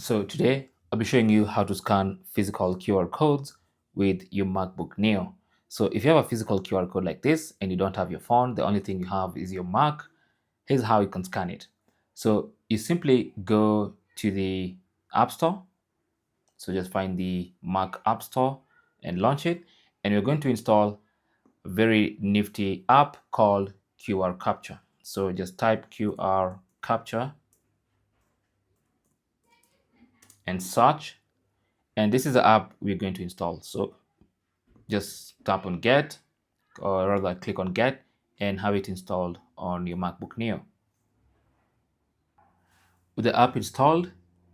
So today I'll be showing you how to scan physical QR codes with your MacBook Neo. So if you have a physical QR code like this and you don't have your phone, the only thing you have is your Mac, here's how you can scan it. So you simply go to the App Store. So just find the Mac App Store and launch it. And you're going to install a very nifty app called QR Capture. So just type QR Capture and search. And this is the app we're going to install. So just tap on get, or rather click on get, and have it installed on your MacBook Neo. With the app installed,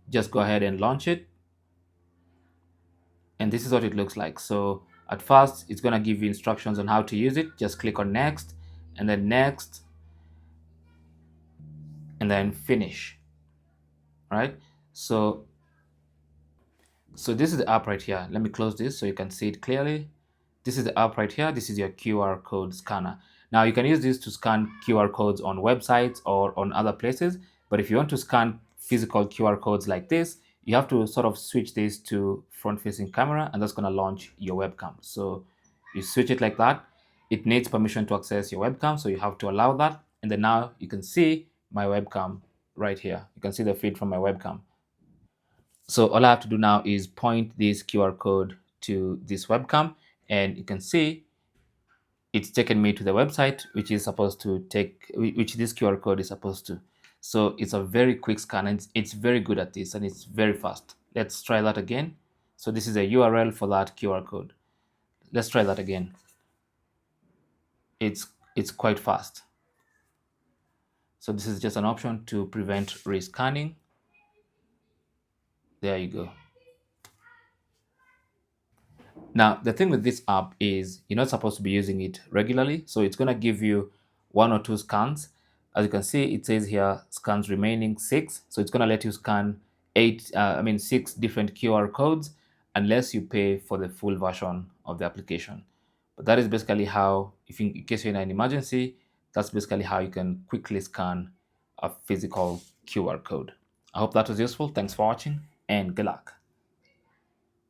just go ahead and launch it. And this is what it looks like. So at first, it's going to give you instructions on how to use it. Just click on next, and then next, and then finish. Right? So this is the app right here. Let me close this so you can see it clearly. This is the app right here. This is your QR code scanner. Now you can use this to scan QR codes on websites or on other places. But if you want to scan physical QR codes like this, you have to sort of switch this to front-facing camera, and that's going to launch your webcam. So you switch it like that. It needs permission to access your webcam, so you have to allow that. And then now you can see my webcam right here. You can see the feed from my webcam. So all I have to do now is point this QR code to this webcam, and you can see it's taken me to the website, which is supposed to take, which this QR code is supposed to. So it's a very quick scan, and it's very good at this, and it's very fast. Let's try that again. So this is a URL for that QR code. Let's try that again. It's quite fast. So this is just an option to prevent rescanning. There you go. Now, the thing with this app is you're not supposed to be using it regularly. So it's going to give you 1 or 2 scans. As you can see, it says here scans remaining 6. So it's going to let you scan 6 different QR codes unless you pay for the full version of the application. But that is basically how, in case you're in an emergency, that's basically how you can quickly scan a physical QR code. I hope that was useful. Thanks for watching and good luck.